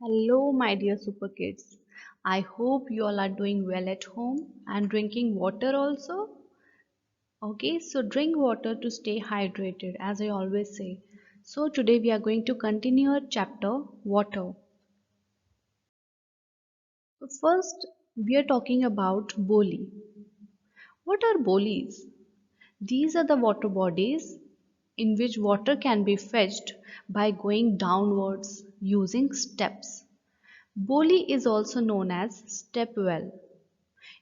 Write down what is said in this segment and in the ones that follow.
Hello, my dear super kids. I hope you all are doing well at home and drinking water also. Okay, so drink water to stay hydrated, as I always say. So, today we are going to continue our chapter Water. So first, we are talking about boli. What are bolis? These are the water bodies in which water can be fetched by going downwards using steps. Boli is also known as stepwell,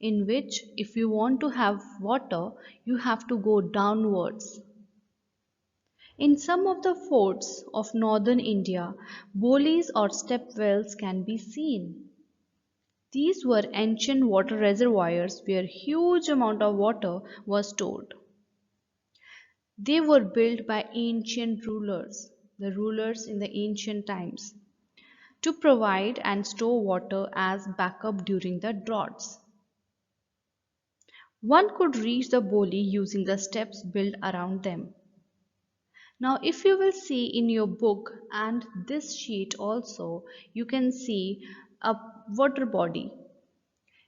in which if you want to have water, you have to go downwards. In some of the forts of northern India, bolis or stepwells can be seen. These were ancient water reservoirs where huge amount of water was stored. They were built by ancient rulers, the rulers in the ancient times, to provide and store water as backup during the droughts. One could reach the boli using the steps built around them. Now, if you will see in your book and this sheet also, you can see a water body.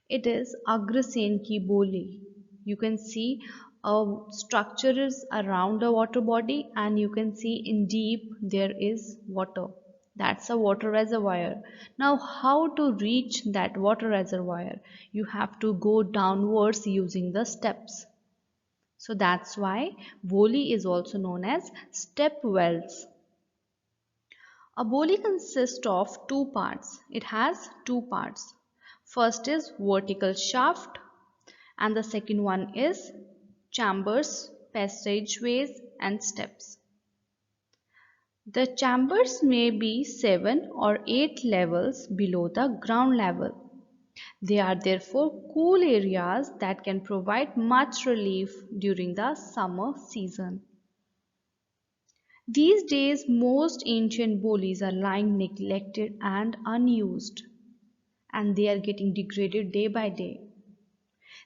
It is Agrasen ki boli. You can see a structure is around the water body and you can see in deep there is water. That's a water reservoir. Now, how to reach that water reservoir? You have to go downwards using the steps. So that's why boli is also known as step wells. A boli consists of two parts. It has two parts. First is vertical shaft and the second one is chambers, passageways and steps. The chambers may be 7 or 8 levels below the ground level. They are therefore cool areas that can provide much relief during the summer season. These days most ancient bolis are lying neglected and unused, and they are getting degraded day by day.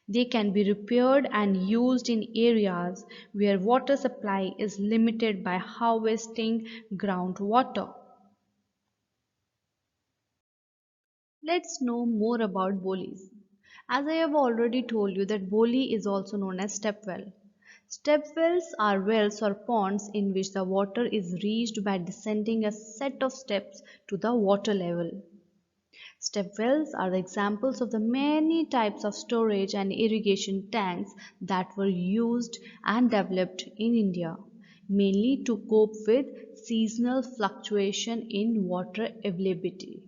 They can be repaired and used in areas where water supply is limited by harvesting groundwater. Let's know more about bolis. As I have already told you that boli is also known as stepwell. Stepwells are wells or ponds in which the water is reached by descending a set of steps to the water level. Stepwells are the examples of the many types of storage and irrigation tanks that were used and developed in India, mainly to cope with seasonal fluctuation in water availability.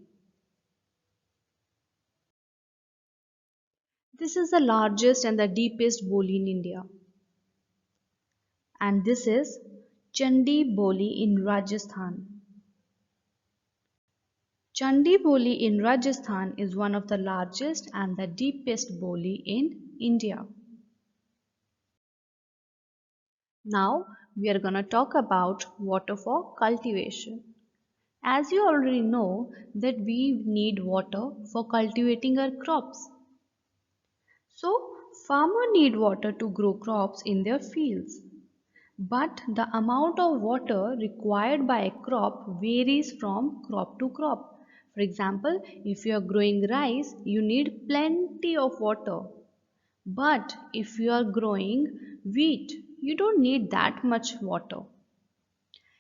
This is the largest and the deepest boli in India, and this is Chandi Boli in Rajasthan. Chandi Boli in Rajasthan is one of the largest and the deepest boli in India. Now we are going to talk about water for cultivation. As you already know that we need water for cultivating our crops. So farmers need water to grow crops in their fields. But the amount of water required by a crop varies from crop to crop. For example, if you are growing rice, you need plenty of water. But if you are growing wheat, you don't need that much water.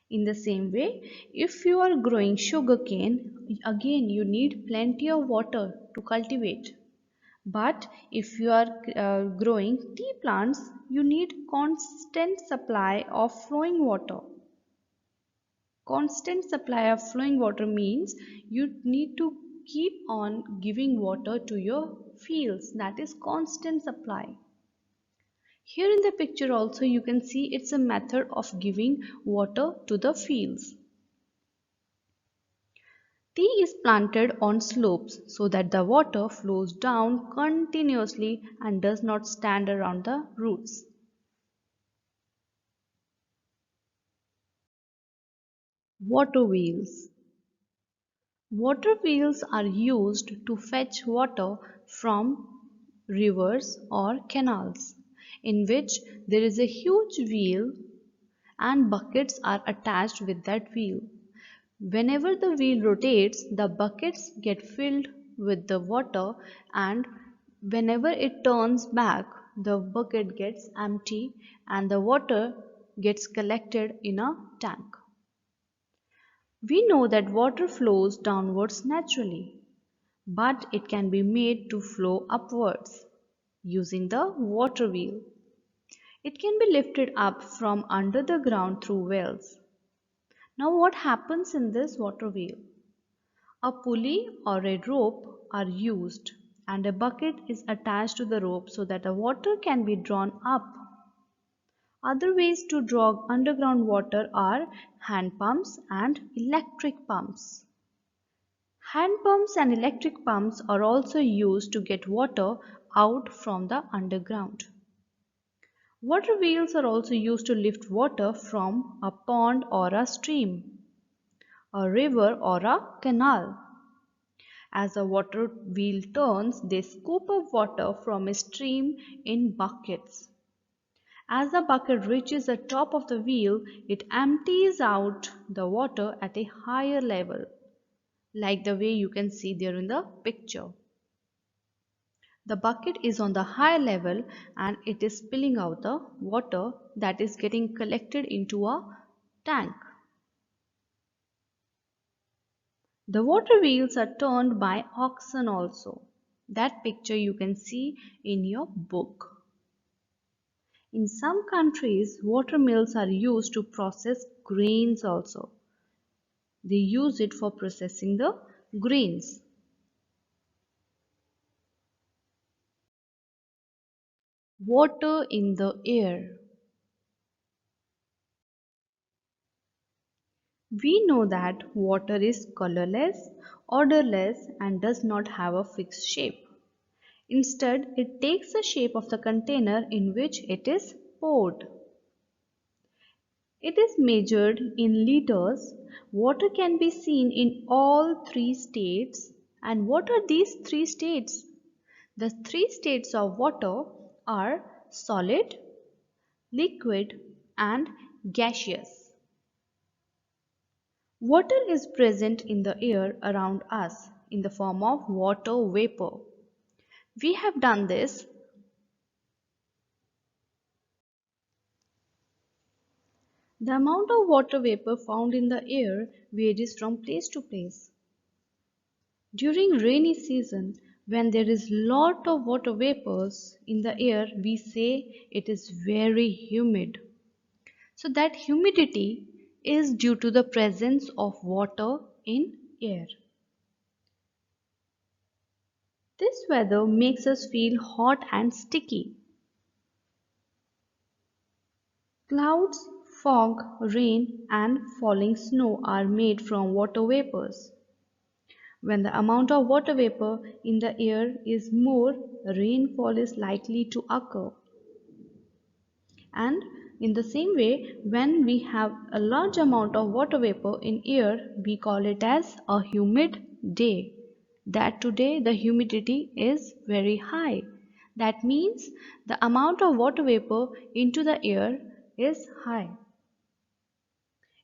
In the same way, if you are growing sugarcane, again you need plenty of water to cultivate. But if you are growing tea plants, you need constant supply of flowing water. Constant supply of flowing water means you need to keep on giving water to your fields. That is constant supply. Here in the picture also you can see it's a method of giving water to the fields. Tea is planted on slopes so that the water flows down continuously and does not stand around the roots. Water wheels. Water wheels are used to fetch water from rivers or canals, in which there is a huge wheel and buckets are attached with that wheel. Whenever the wheel rotates, the buckets get filled with the water, and whenever it turns back, the bucket gets empty and the water gets collected in a tank. We know that water flows downwards naturally, but it can be made to flow upwards using the water wheel. It can be lifted up from under the ground through wells. Now, what happens in this water wheel? A pulley or a rope are used, and a bucket is attached to the rope so that the water can be drawn up. Other ways to draw underground water are hand pumps and electric pumps. Hand pumps and electric pumps are also used to get water out from the underground. Water wheels are also used to lift water from a pond or a stream, a river or a canal. As a water wheel turns, they scoop up water from a stream in buckets. As the bucket reaches the top of the wheel, it empties out the water at a higher level, like the way you can see there in the picture. The bucket is on the high level and it is spilling out the water that is getting collected into a tank. The water wheels are turned by oxen also. That picture you can see in your book. In some countries, water mills are used to process grains also. They use it for processing the grains. Water in the air. We know that water is colorless, odorless, and does not have a fixed shape. Instead, it takes the shape of the container in which it is poured. It is measured in liters. Water can be seen in all three states. And what are these three states? The three states of water are solid, liquid, and gaseous. Water is present in the air around us in the form of water vapor. We have done this. The amount of water vapor found in the air varies from place to place. During rainy season, when there is lot of water vapors in the air, we say it is very humid. So that humidity is due to the presence of water in air. This weather makes us feel hot and sticky. Clouds, fog, rain and falling snow are made from water vapors. When the amount of water vapor in the air is more, rainfall is likely to occur. And in the same way, when we have a large amount of water vapor in air, we call it as a humid day. That today the humidity is very high. That means the amount of water vapor into the air is high.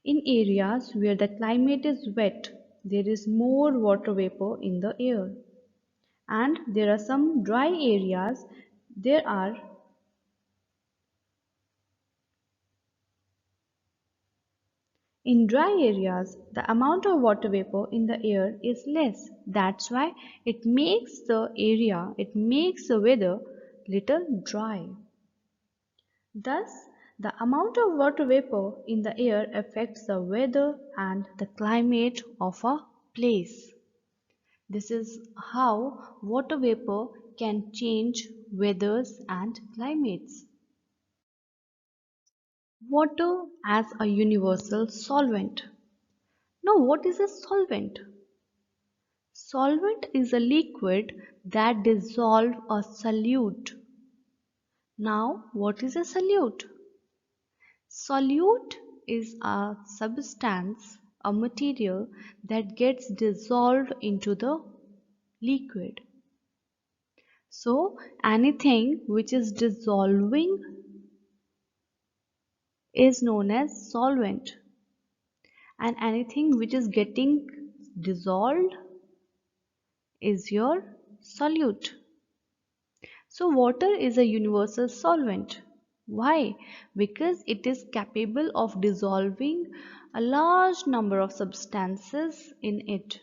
In areas where the climate is wet, there is more water vapor in the air. And there are some dry areas. There are In dry areas, the amount of water vapor in the air is less. That's why it makes the weather little dry. Thus, the amount of water vapor in the air affects the weather and the climate of a place. This is how water vapor can change weathers and climates. Water as a universal solvent. Now, what is a solvent? Solvent is a liquid that dissolves a solute. Now, what is a solute? Solute is a substance, a material that gets dissolved into the liquid. So, anything which is dissolving is known as solvent. and anything which is getting dissolved is your solute. So water is a universal solvent. Why? Because it is capable of dissolving a large number of substances in it.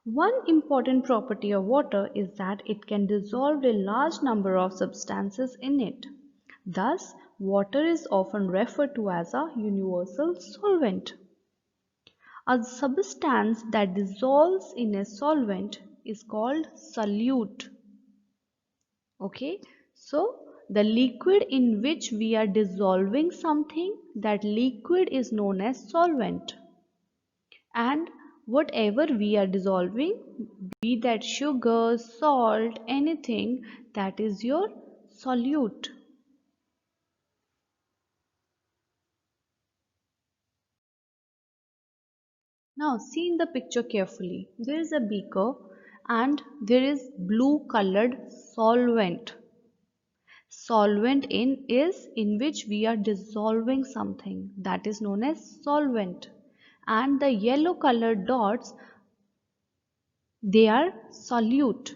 One important property of water is that it can dissolve a large number of substances in it. Thus, water is often referred to as a universal solvent. A substance that dissolves in a solvent is called solute. Okay, so the liquid in which we are dissolving something, that liquid is known as solvent. And whatever we are dissolving, be that sugar, salt, anything, that is your solute. Now see in the picture carefully. There is a beaker and there is blue colored solvent. Solvent is in which we are dissolving something, that is known as solvent. And the yellow colored dots, they are solute.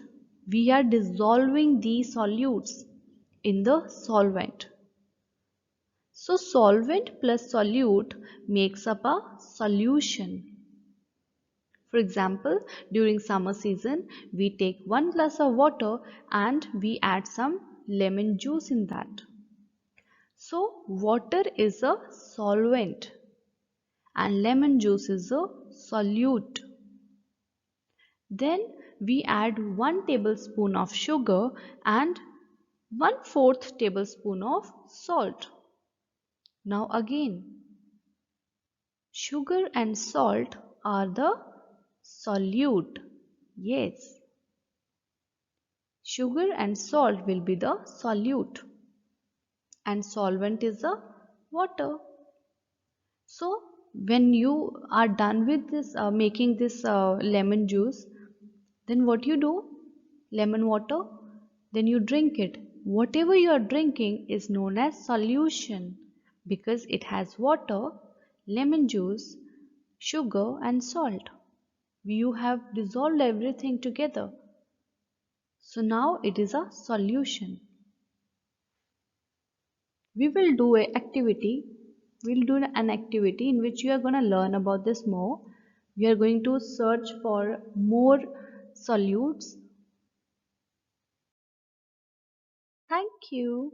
We are dissolving these solutes in the solvent. So solvent plus solute makes up a solution. For example, during summer season, we take 1 glass of water and we add some lemon juice in that. So water is a solvent and lemon juice is a solute. Then we add 1 tablespoon of sugar and 1/4 tablespoon of salt. Now again, sugar and salt are the solute. Yes, sugar and salt will be the solute and solvent is the water. So when you are done with this making this lemon juice, then what you do? Lemon water, then you drink it. Whatever you are drinking is known as solution because it has water, lemon juice, sugar and salt. You have dissolved everything together. So now it is a solution. We will do a activity. We'll do an activity in which you are going to learn about this more. We are going to search for more solutes. Thank you.